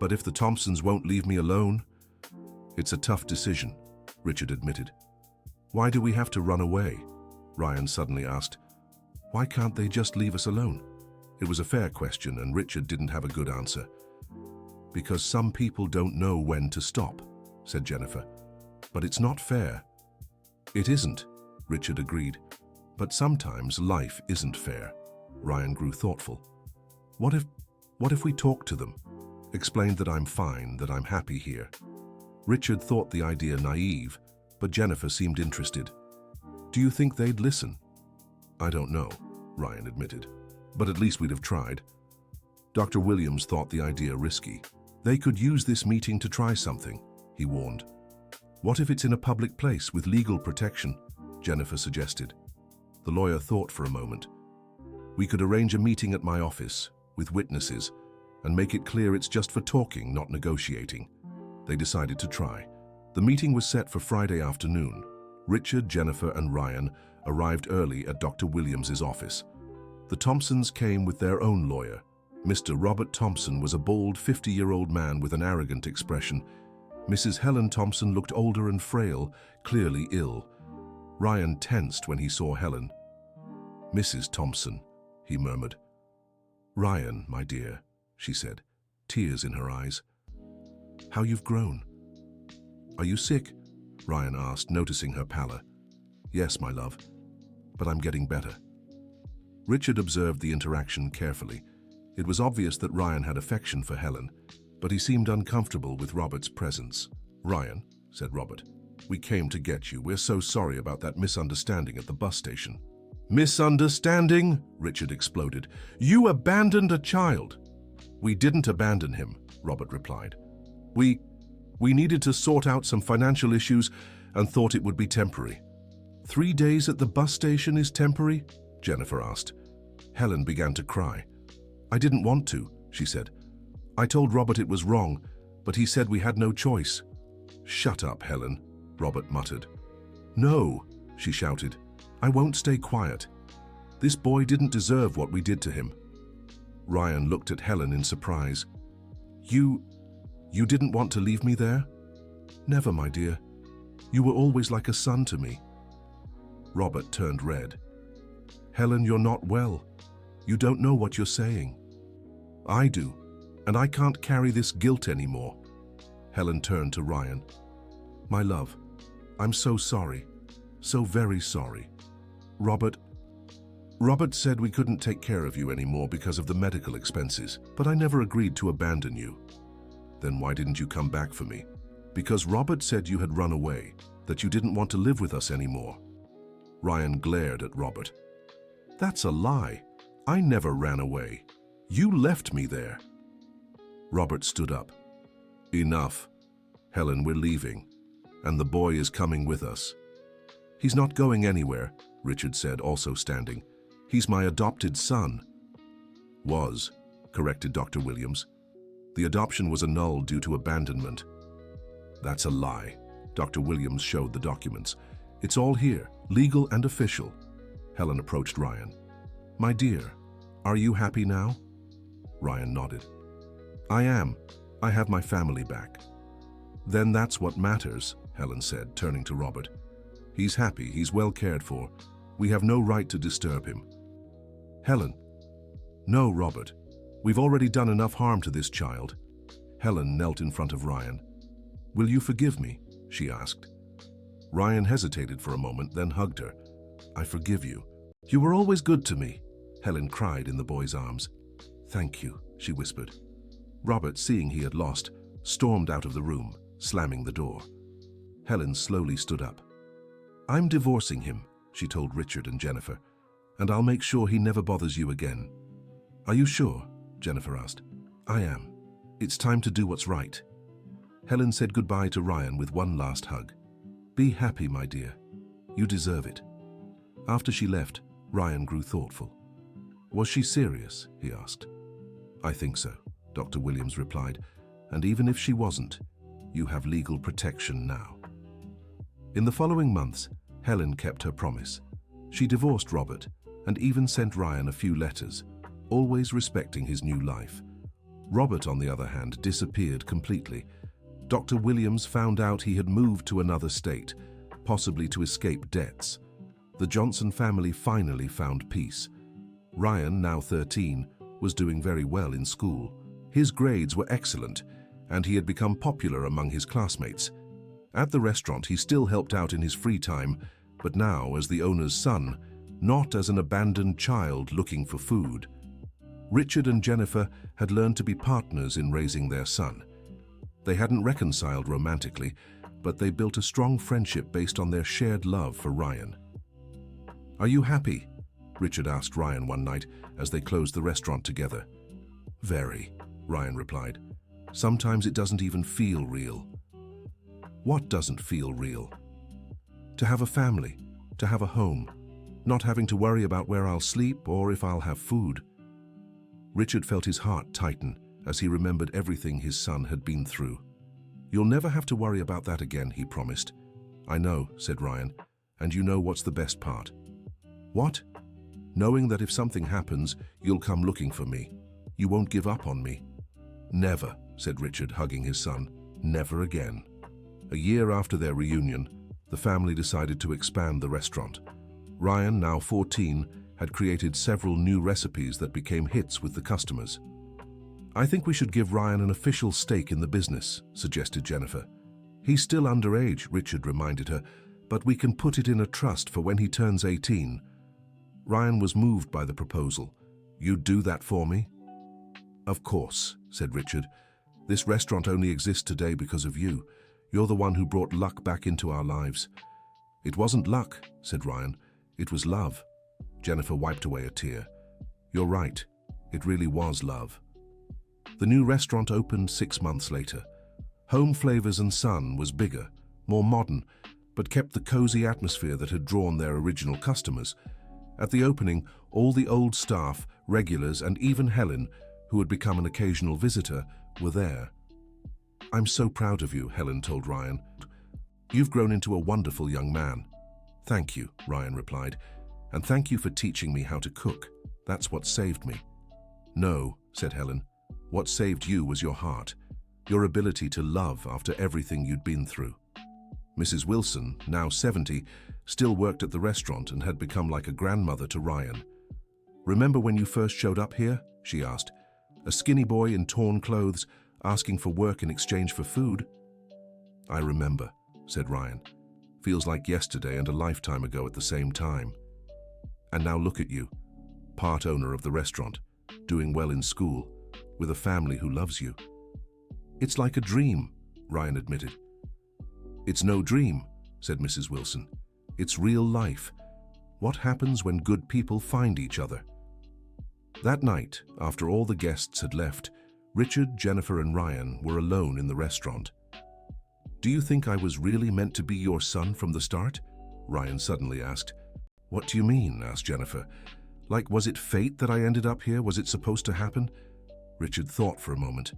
"But if the Thompsons won't leave me alone?" "It's a tough decision," Richard admitted. "Why do we have to run away?" Ryan suddenly asked. "Why can't they just leave us alone?" It was a fair question, and Richard didn't have a good answer. "Because some people don't know when to stop," said Jennifer. "But it's not fair." "It isn't," Richard agreed. "But sometimes life isn't fair." Ryan grew thoughtful. What if we talk to them? Explained that I'm fine, that I'm happy here." Richard thought the idea naive, but Jennifer seemed interested. "Do you think they'd listen?" "I don't know," Ryan admitted. "But at least we'd have tried." Dr. Williams thought the idea risky. "They could use this meeting to try something," he warned. "What if it's in a public place with legal protection?" Jennifer suggested. The lawyer thought for a moment. "We could arrange a meeting at my office, with witnesses, and make it clear it's just for talking, not negotiating." They decided to try. The meeting was set for Friday afternoon. Richard, Jennifer, and Ryan arrived early at Dr. Williams's office. The Thompsons came with their own lawyer. Mr. Robert Thompson was a bald 50-year-old man with an arrogant expression. Mrs. Helen Thompson looked older and frail, clearly ill. Ryan tensed when he saw Helen. "Mrs. Thompson," he murmured. "Ryan, my dear," she said, tears in her eyes. "How you've grown." "Are you sick?" Ryan asked, noticing her pallor. "Yes, my love, but I'm getting better." Richard observed the interaction carefully. It was obvious that Ryan had affection for Helen, but he seemed uncomfortable with Robert's presence. "Ryan," said Robert, "we came to get you. We're so sorry about that misunderstanding at the bus station." "Misunderstanding?" Richard exploded. "You abandoned a child." "We didn't abandon him," Robert replied. We needed to sort out some financial issues and thought it would be temporary." 3 days at the bus station is temporary?" Jennifer asked. Helen began to cry. "I didn't want to," she said. "I told Robert it was wrong, but he said we had no choice." "Shut up, Helen," Robert muttered. "No," she shouted. "I won't stay quiet. This boy didn't deserve what we did to him." Ryan looked at Helen in surprise. You didn't want to leave me there?" "Never, my dear. You were always like a son to me." Robert turned red. "Helen, you're not well. You don't know what you're saying." "I do, and I can't carry this guilt anymore." Helen turned to Ryan. "My love, I'm so sorry. So very sorry. Robert said we couldn't take care of you anymore because of the medical expenses, but I never agreed to abandon you." "Then why didn't you come back for me?" Because Robert said you had run away, that you didn't want to live with us anymore. Ryan glared at Robert. That's a lie. I never ran away. You left me there. Robert stood up. Enough. Helen, we're leaving, and the boy is coming with us. He's not going anywhere, Richard said, also standing. He's my adopted son. Was, corrected Dr. Williams. The adoption was annulled due to abandonment. That's a lie. Dr. Williams showed the documents. It's all here, legal and official. Helen approached Ryan. My dear, are you happy now? Ryan nodded. I am. I have my family back. Then that's what matters, Helen said, turning to Robert. He's happy, he's well cared for. We have no right to disturb him. Helen. No, Robert. We've already done enough harm to this child. Helen knelt in front of Ryan. Will you forgive me? She asked. Ryan hesitated for a moment, then hugged her. I forgive you. You were always good to me, Helen cried in the boy's arms. Thank you, she whispered. Robert, seeing he had lost, stormed out of the room, slamming the door. Helen slowly stood up. I'm divorcing him, she told Richard and Jennifer, and I'll make sure he never bothers you again. Are you sure? Jennifer asked. I am. It's time to do what's right. Helen said goodbye to Ryan with one last hug. Be happy, my dear. You deserve it. After she left, Ryan grew thoughtful. Was she serious? He asked. I think so, Dr. Williams replied, and even if she wasn't, you have legal protection now. In the following months, Helen kept her promise. She divorced Robert and even sent Ryan a few letters, always respecting his new life. Robert, on the other hand, disappeared completely. Dr. Williams found out he had moved to another state, possibly to escape debts. The Johnson family finally found peace. Ryan, now 13, was doing very well in school. His grades were excellent, and he had become popular among his classmates. At the restaurant, he still helped out in his free time, but now as the owner's son, not as an abandoned child looking for food. Richard and Jennifer had learned to be partners in raising their son. They hadn't reconciled romantically, but they built a strong friendship based on their shared love for Ryan. Are you happy? Richard asked Ryan one night as they closed the restaurant together. Very, Ryan replied. Sometimes it doesn't even feel real. What doesn't feel real? To have a family, to have a home, not having to worry about where I'll sleep or if I'll have food. Richard felt his heart tighten as he remembered everything his son had been through. You'll never have to worry about that again, he promised. I know, said Ryan, and you know what's the best part. What? Knowing that if something happens, you'll come looking for me. You won't give up on me. Never, said Richard, hugging his son. Never again. A year after their reunion, the family decided to expand the restaurant. Ryan, now 14, had created several new recipes that became hits with the customers. I think we should give Ryan an official stake in the business, suggested Jennifer. He's still underage, Richard reminded her, but we can put it in a trust for when he turns 18. Ryan was moved by the proposal. You'd do that for me? Of course, said Richard. This restaurant only exists today because of you. You're the one who brought luck back into our lives. It wasn't luck, said Ryan. It was love. Jennifer wiped away a tear. You're right. It really was love. The new restaurant opened 6 months later. Home Flavors and Son was bigger, more modern, but kept the cozy atmosphere that had drawn their original customers. At the opening, all the old staff, regulars, and even Helen, who had become an occasional visitor, were there. I'm so proud of you, Helen told Ryan. You've grown into a wonderful young man. Thank you, Ryan replied, and thank you for teaching me how to cook. That's what saved me. No, said Helen. What saved you was your heart, your ability to love after everything you'd been through. Mrs. Wilson, now 70, still worked at the restaurant and had become like a grandmother to Ryan. Remember when you first showed up here? She asked. A skinny boy in torn clothes, asking for work in exchange for food? I remember, said Ryan. Feels like yesterday and a lifetime ago at the same time. And now look at you, part owner of the restaurant, doing well in school, with a family who loves you. It's like a dream, Ryan admitted. "It's no dream," said Mrs. Wilson. "It's real life. What happens when good people find each other?" That night, after all the guests had left, Richard, Jennifer, and Ryan were alone in the restaurant. "Do you think I was really meant to be your son from the start?" Ryan suddenly asked. "What do you mean?" asked Jennifer. "Like, was it fate that I ended up here? Was it supposed to happen?" Richard thought for a moment.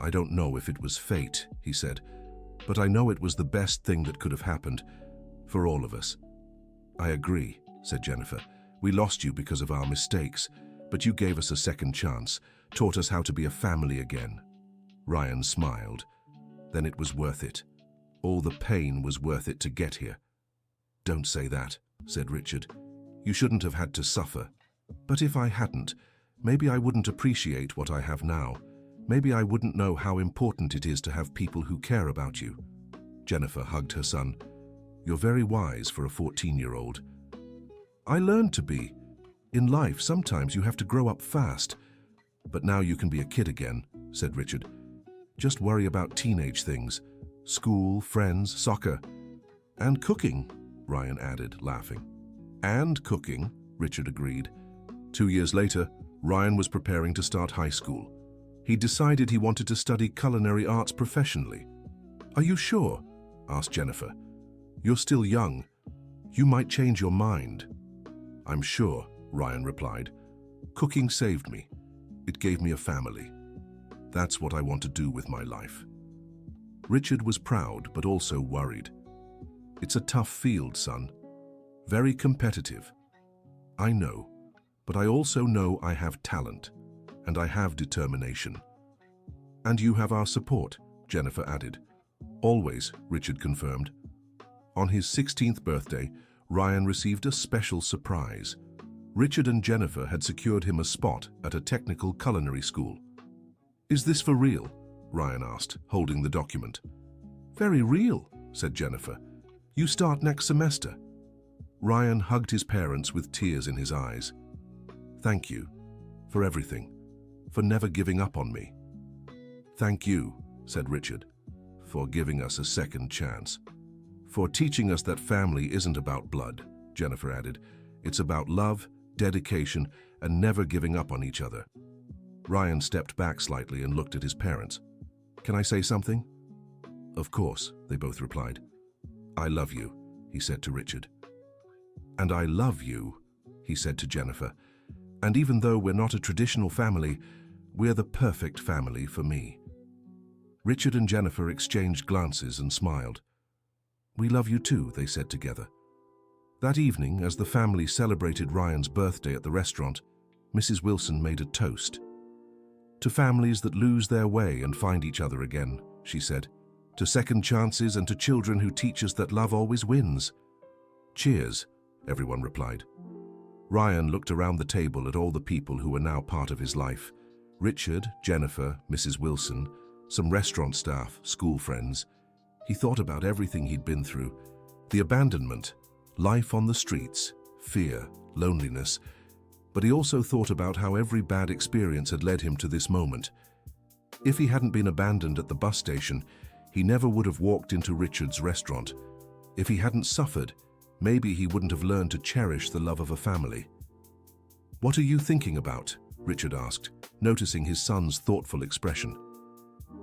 "I don't know if it was fate," he said, "but I know it was the best thing that could have happened for all of us." "I agree," said Jennifer. "We lost you because of our mistakes, but you gave us a second chance, taught us how to be a family again." Ryan smiled. "Then it was worth it. All the pain was worth it to get here." "Don't say that," said Richard. "You shouldn't have had to suffer. But if I hadn't, maybe I wouldn't appreciate what I have now. Maybe I wouldn't know how important it is to have people who care about you." Jennifer hugged her son. "You're very wise for a 14-year-old. "I learned to be. In life, sometimes you have to grow up fast. But now you can be a kid again," said Richard. "Just worry about teenage things. School, friends, soccer. And cooking," Ryan added, laughing. "And cooking," Richard agreed. 2 years later, Ryan was preparing to start high school. He decided he wanted to study culinary arts professionally. "Are you sure?" asked Jennifer. "You're still young. You might change your mind." "I'm sure," Ryan replied. "Cooking saved me. It gave me a family. That's what I want to do with my life." Richard was proud, but also worried. "It's a tough field, son. Very competitive. I know, but I also know I have talent, and I have determination." "And you have our support," Jennifer added. "Always," Richard confirmed. On his 16th birthday, Ryan received a special surprise. Richard and Jennifer had secured him a spot at a technical culinary school. "Is this for real?" Ryan asked, holding the document. "Very real," said Jennifer. "You start next semester." Ryan hugged his parents with tears in his eyes. "Thank you for everything, for never giving up on me." "Thank you," said Richard, "for giving us a second chance. For teaching us that family isn't about blood," Jennifer added. "It's about love, dedication, and never giving up on each other." Ryan stepped back slightly and looked at his parents. "Can I say something?" "Of course," they both replied. "I love you," he said to Richard. "And I love you," he said to Jennifer. "And even though we're not a traditional family, we're the perfect family for me." Richard and Jennifer exchanged glances and smiled. "We love you too," they said together. That evening, as the family celebrated Ryan's birthday at the restaurant, Mrs. Wilson made a toast. "To families that lose their way and find each other again," she said. "To second chances and to children who teach us that love always wins." "Cheers," everyone replied. Ryan looked around the table at all the people who were now part of his life. Richard, Jennifer, Mrs. Wilson, some restaurant staff, school friends. He thought about everything he'd been through. The abandonment, life on the streets, fear, loneliness. But he also thought about how every bad experience had led him to this moment. If he hadn't been abandoned at the bus station, he never would have walked into Richard's restaurant. If he hadn't suffered, maybe he wouldn't have learned to cherish the love of a family. "What are you thinking about?" Richard asked, noticing his son's thoughtful expression.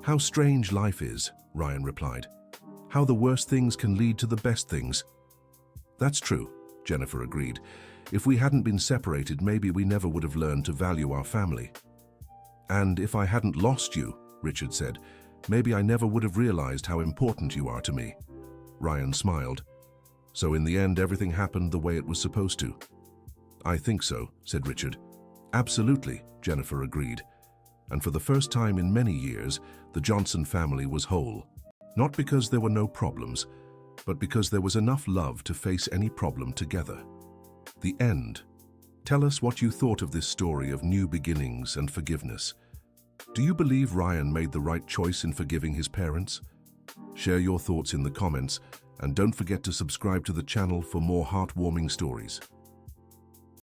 "How strange life is," Ryan replied. "How the worst things can lead to the best things." "That's true," Jennifer agreed. "If we hadn't been separated, maybe we never would have learned to value our family." "And if I hadn't lost you," Richard said, "maybe I never would have realized how important you are to me." Ryan smiled. "So in the end, everything happened the way it was supposed to?" "I think so," said Richard. "Absolutely," Jennifer agreed. And for the first time in many years, the Johnson family was whole. Not because there were no problems, but because there was enough love to face any problem together. The end. Tell us what you thought of this story of new beginnings and forgiveness. Do you believe Ryan made the right choice in forgiving his parents? Share your thoughts in the comments, and don't forget to subscribe to the channel for more heartwarming stories.